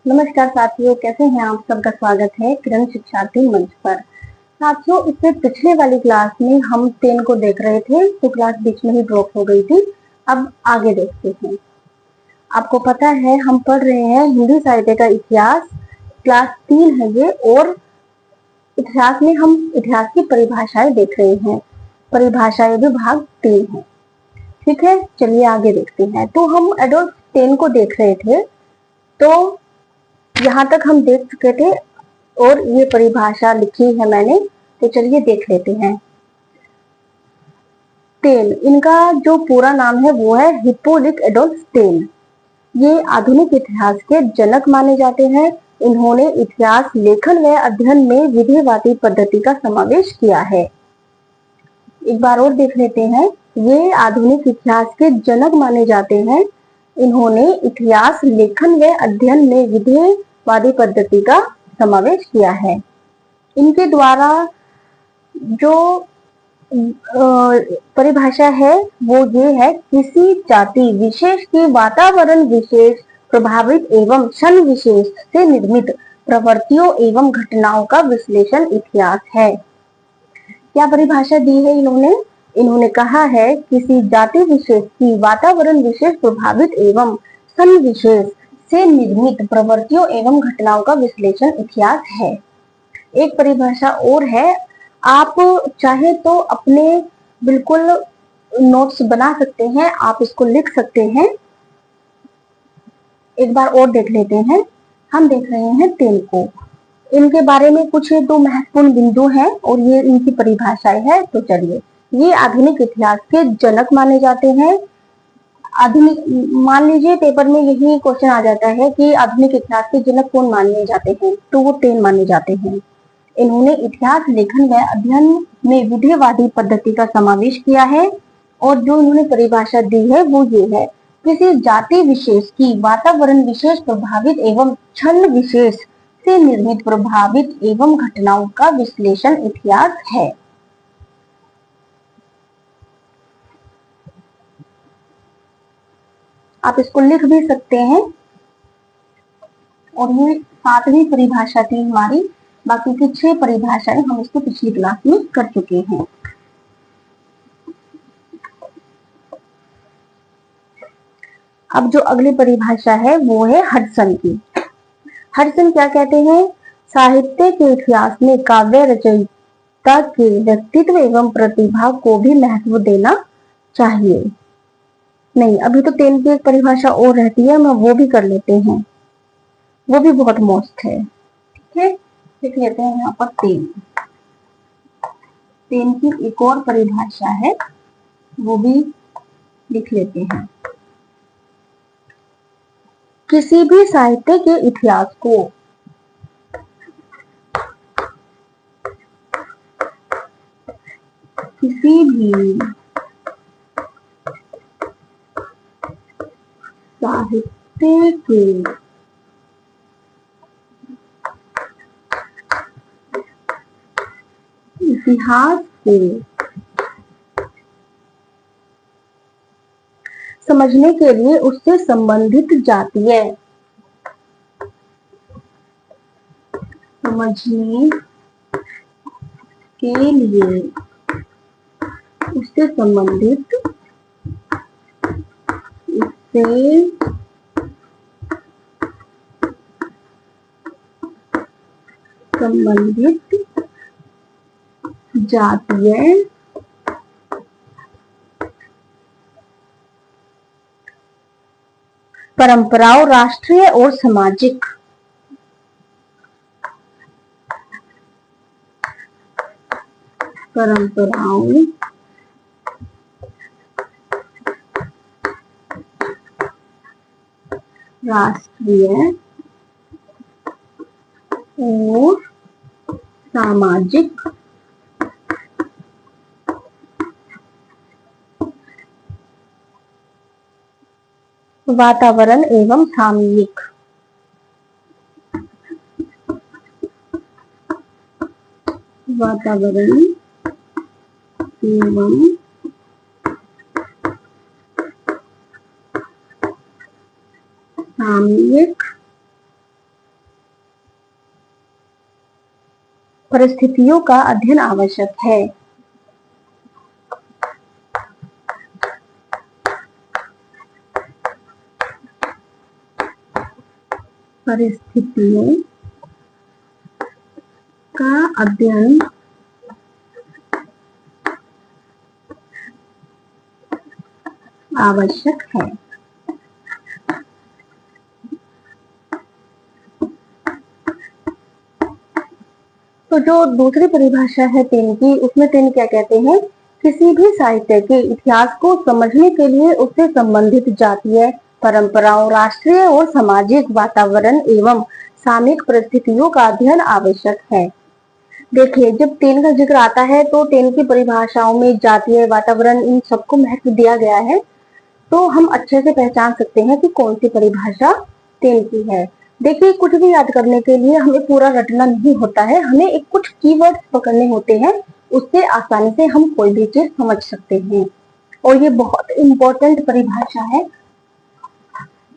नमस्कार साथियों, कैसे हैं आप? सबका स्वागत है किरण शिक्षार्थी मंच पर। साथियों, इससे पिछले वाली क्लास में हम 10 को देख रहे थे, तो क्लास बीच में ही ड्रॉप हो गई थी। अब आगे देखते हैं। आपको पता है हम पढ़ रहे हैं हिंदी साहित्य का इतिहास, क्लास 3 है ये, और इतिहास में हम इतिहास की परिभाषाएं देख रहे हैं। परिभाषाएं भी भाग 3 है। ठीक है, चलिए आगे देखते हैं। तो हम एडोल्फ 10 को देख रहे थे, तो यहाँ तक हम देख चुके थे और ये परिभाषा लिखी है मैंने, तो चलिए देख लेते हैं। टेन, इनका जो पूरा नाम है वो है हिप्पोलिक एडोल्फ टेन। ये आधुनिक इतिहास के जनक माने जाते हैं। इन्होंने इतिहास लेखन व अध्ययन में विधिवादी पद्धति का समावेश किया है। एक बार और देख लेते हैं। ये आधुनिक इतिहास के जनक माने जाते हैं। इन्होंने इतिहास लेखन व अध्ययन में विधिवादी पद्धति का समावेश किया है। इनके द्वारा जो परिभाषा है वो ये है, किसी जाति विशेष की वातावरण विशेष प्रभावित एवं क्षण विशेष से निर्मित प्रवृत्तियों एवं घटनाओं का विश्लेषण इतिहास है। क्या परिभाषा दी है इन्होंने कहा है, किसी जाति विशेष की वातावरण विशेष प्रभावित एवं क्षण विशेष से निर्मित प्रवृत्तियों एवं घटनाओं का विश्लेषण इतिहास है। एक परिभाषा और है, आप चाहे तो अपने बिल्कुल नोट्स बना सकते हैं, आप इसको लिख सकते हैं। एक बार और देख लेते हैं। हम देख रहे हैं 10 को। इनके बारे में कुछ दो महत्वपूर्ण बिंदु हैं और ये इनकी परिभाषाएं है। तो चलिए, ये आधुनिक इतिहास के जनक माने जाते हैं। आधुनिक, मान लीजिए पेपर में यही क्वेश्चन आ जाता है कि आधुनिक इतिहास के जनक कौन माने जाते हैं, तो वो 10 माने जाते हैं। इन्होंने इतिहास लेखन व अध्ययन में विधिवादी पद्धति का समावेश किया है। और जो इन्होंने परिभाषा दी है वो ये है, किसी जाति विशेष की वातावरण विशेष प्रभावित एवं क्षण विशेष से निर्मित प्रभावित एवं घटनाओं का विश्लेषण इतिहास है। आप इसको लिख भी सकते हैं। और ये 7वीं परिभाषा थी हमारी। बाकी की 6 परिभाषाएं हम इसको पिछली क्लास में कर चुके हैं। अब जो अगली परिभाषा है वो है हडसन की। हडसन क्या कहते हैं, साहित्य के इतिहास में काव्य रचयिता के व्यक्तित्व एवं प्रतिभा को भी महत्व देना चाहिए। नहीं, अभी तो 10 की एक परिभाषा और रहती है, हम वो भी कर लेते हैं, वो भी बहुत मस्त है। ठीक है, लिख लेते हैं यहाँ पर 10 की एक और परिभाषा है, वो भी लिख लेते हैं। किसी भी साहित्य के इतिहास को किसी भी साहित्य के इतिहास को समझने के लिए उससे संबंधित जातीय समझने के लिए उससे संबंधित जातीय परंपराओं, राष्ट्रीय और सामाजिक परंपराओं, राष्ट्रीय और सामाजिक वातावरण एवं सामयिक वातावरण एवं सामयिक परिस्थितियों का अध्ययन आवश्यक है। परिस्थितियों का अध्ययन आवश्यक है। तो जो दूसरी परिभाषा है टेन की, उसमें टेन क्या कहते हैं, किसी भी साहित्य के इतिहास को समझने के लिए उससे संबंधित जातीय परंपराओं, राष्ट्रीय और सामाजिक वातावरण एवं सामयिक परिस्थितियों का अध्ययन आवश्यक है। देखिए, जब टेन का जिक्र आता है तो टेन की परिभाषाओं में जातीय वातावरण इन सबको महत्व दिया गया है, तो हम अच्छे से पहचान सकते हैं कि कौन सी परिभाषा टेन की है। देखिए, कुछ भी याद करने के लिए हमें पूरा रटना नहीं होता है, हमें एक कुछ कीवर्ड पकड़ने होते हैं, उससे आसानी से हम कोई भी चीज समझ सकते हैं। और ये बहुत इंपॉर्टेंट परिभाषा है,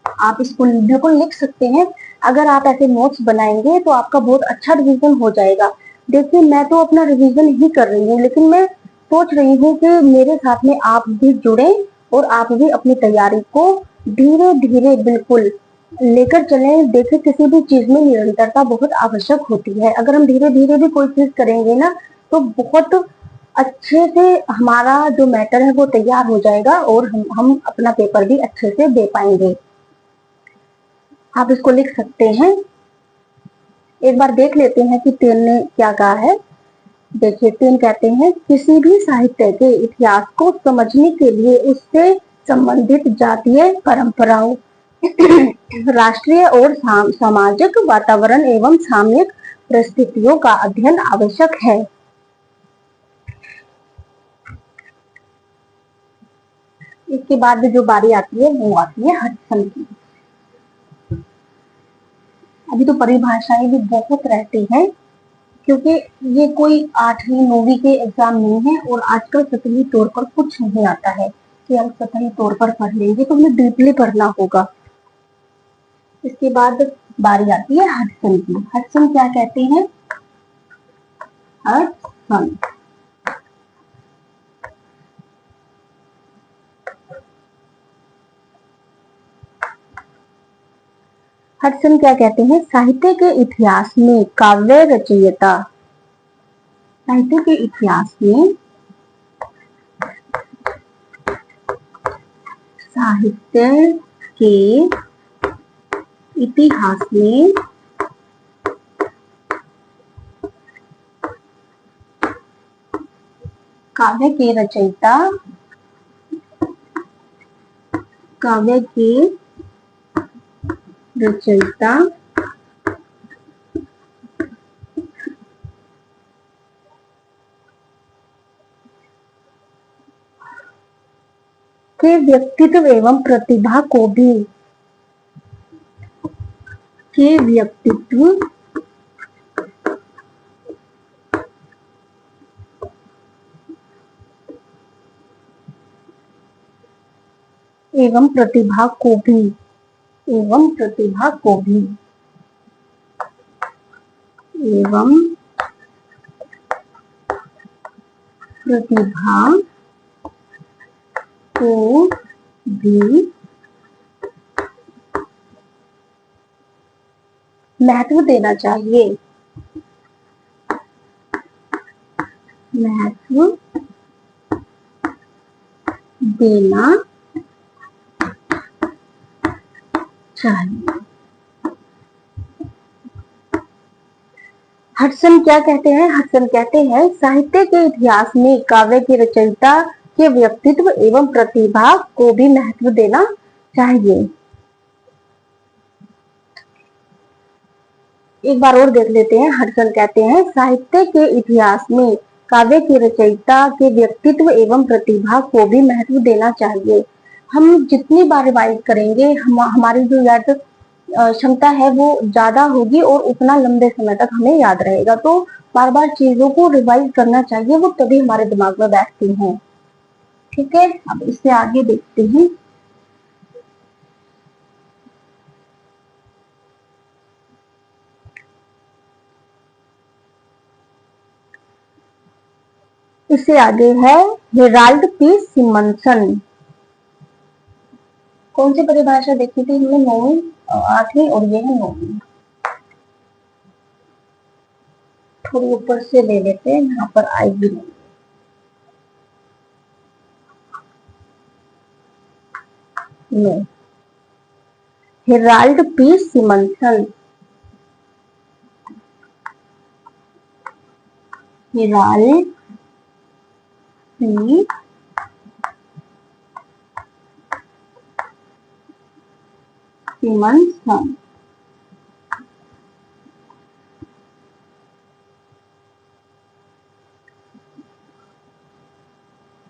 आप इसको बिल्कुल लिख सकते हैं। अगर आप ऐसे नोट्स बनाएंगे तो आपका बहुत अच्छा रिवीजन हो जाएगा। देखिए, मैं तो अपना रिवीजन ही कर रही हूँ, लेकिन मैं सोच रही हूँ कि मेरे साथ में आप भी जुड़े और आप भी अपनी तैयारी को धीरे धीरे बिल्कुल लेकर चलें। देखिए, किसी भी चीज में निरंतरता बहुत आवश्यक होती है। अगर हम धीरे धीरे भी कोई चीज करेंगे ना, तो बहुत अच्छे से हमारा जो मैटर है वो तैयार हो जाएगा और हम अपना पेपर भी अच्छे से दे पाएंगे। आप इसको लिख सकते हैं। एक बार देख लेते हैं कि टेन ने क्या कहा है। देखिए, टेन कहते हैं किसी भी साहित्य के इतिहास को समझने के लिए उससे संबंधित जातीय परंपराओं, राष्ट्रीय और सामाजिक वातावरण एवं सामयिक परिस्थितियों का अध्ययन आवश्यक है। इसके बाद जो बारी आती है वो आती है हडसन की। अभी तो परिभाषाएं भी बहुत रहती हैं, क्योंकि ये कोई 8वीं 9वीं के एग्जाम नहीं है और आजकल सतही तौर पर कुछ नहीं आता है कि हम सतही तौर पर पढ़ लेंगे, तो हमें डीपली पढ़ना होगा। इसके बाद बारी आती है हडसन की। हडसन क्या कहते हैं, हडसन हडसन क्या कहते हैं, साहित्य के इतिहास में काव्य रचयिता, साहित्य के इतिहास में साहित्य के इतिहास में काव्य के रचयिता, काव्य के रचयिता के व्यक्तित्व एवं प्रतिभा को भी, के व्यक्तित्व एवं प्रतिभा को भी, एवं प्रतिभा को भी, एवं प्रतिभा को भी महत्व देना चाहिए, महत्व देना चाहिए। हडसन क्या कहते हैं, हडसन कहते हैं साहित्य के इतिहास में काव्य के रचयिता के व्यक्तित्व एवं प्रतिभा को भी महत्व देना चाहिए। एक बार और देख लेते हैं। हडसन कहते हैं साहित्य के इतिहास में काव्य के रचयिता के व्यक्तित्व एवं प्रतिभा को भी महत्व देना चाहिए। हम जितनी बार रिवाइज करेंगे हमारी जो याद क्षमता है वो ज्यादा होगी और उतना लंबे समय तक हमें याद रहेगा। तो बार बार चीजों को रिवाइज करना चाहिए, वो तभी हमारे दिमाग में बैठती हैं। ठीक है, अब इससे आगे देखते हैं। इससे आगे है हेराल्ड पी सिमनसन। कौन सी परिभाषा देखी थी हमने? 9वीं, 8वीं, और ये है 9वीं। थोड़ी ऊपर से ले लेते हैं, यहाँ पर आएगी नहीं। No, Harold P Simonson. Harold P Simonson.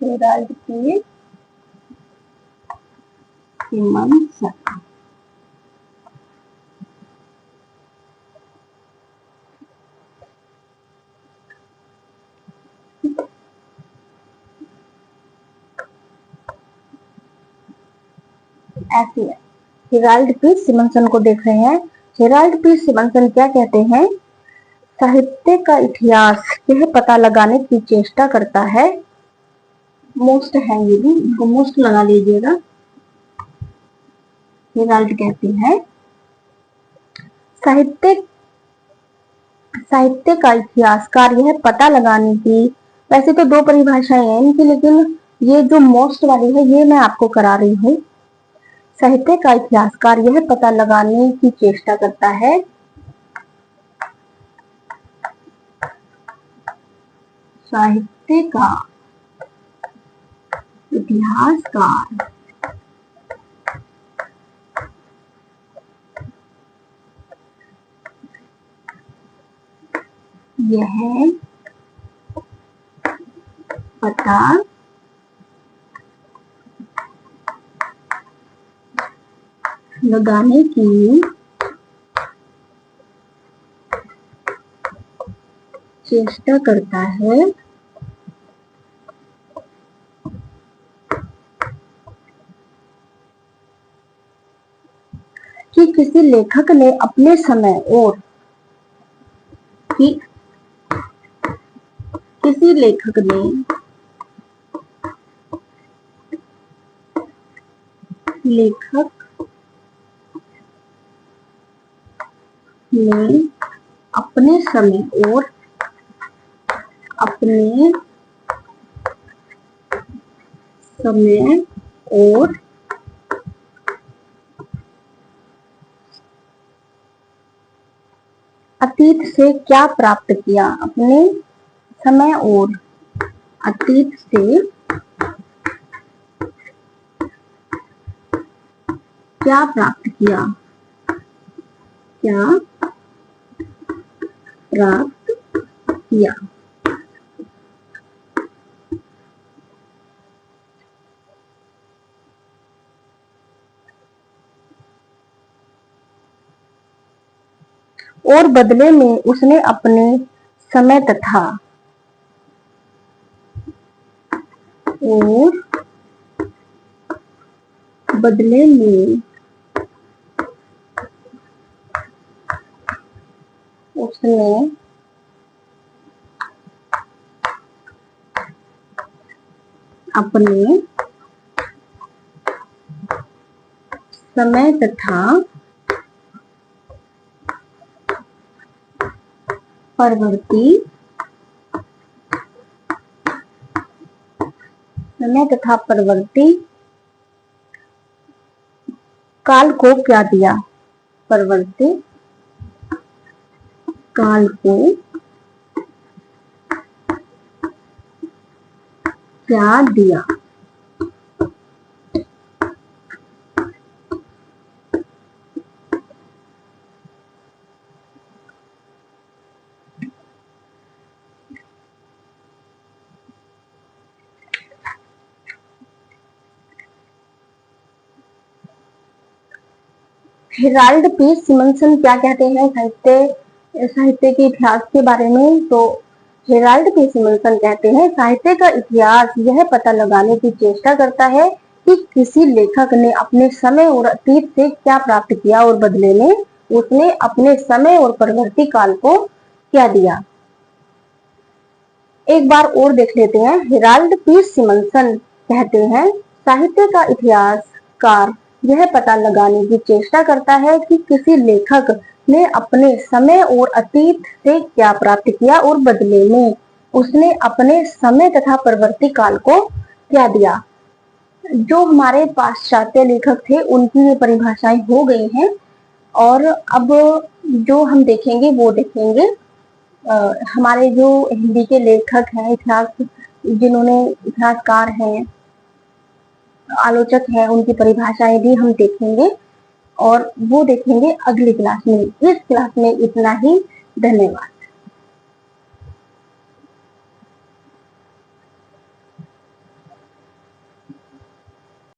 Harold P Simonson. ऐसी है। हेराल्ड पी सिमनसन को देख रहे हैं। हेराल्ड पी सिमनसन क्या कहते हैं? साहित्य का इतिहास यह पता लगाने की चेष्टा करता है। मोस्ट है ये भी, इनको मोस्ट लगा लीजिएगा। हेराल्ड कहते हैं साहित्य का इतिहासकार यह पता लगाने की, वैसे तो दो परिभाषाएं हैं इनकी, लेकिन ये जो मोस्ट वाली है ये मैं आपको करा रही हूँ। साहित्य का इतिहासकार यह पता लगाने की चेष्टा करता है साहित्य का इतिहासकार यह पता लगाने की चेष्टा करता है कि किसी लेखक ने अपने समय और किसी लेखक ने अपने समय और अतीत से क्या प्राप्त किया? अपने समय और अतीत से क्या प्राप्त किया? और बदले में उसने अपने समय तथा परवर्ती काल को क्या दिया? परवर्ती काल को क्या दिया? हेराल्ड पी सिमनसन क्या कहते हैं साहित्य के इतिहास के बारे में? तो हेराल्ड पी सिमनसन कहते हैं साहित्य का इतिहास यह पता लगाने की चेष्टा करता है कि किसी लेखक ने अपने समय और अतीत से क्या प्राप्त किया और बदले में उसने अपने समय और परवर्ती काल को क्या दिया। एक बार और देख लेते हैं। हेराल्ड पी सिमनसन कहते हैं, साहित्य का इतिहासकार यह पता लगाने की चेष्टा करता है कि किसी लेखक ने अपने समय और अतीत से क्या प्राप्त किया और बदले में उसने अपने समय तथा परवर्ती काल को क्या दिया। जो हमारे पाश्चात्य लेखक थे उनकी ये परिभाषाएं हो गई हैं, और अब जो हम देखेंगे वो देखेंगे हमारे जो हिंदी के लेखक हैं, इतिहास जिन्होंने इतिहासकार हैं, आलोचक हैं, उनकी परिभाषाएं भी हम देखेंगे, और वो देखेंगे अगली क्लास में। इस क्लास में इतना ही। धन्यवाद।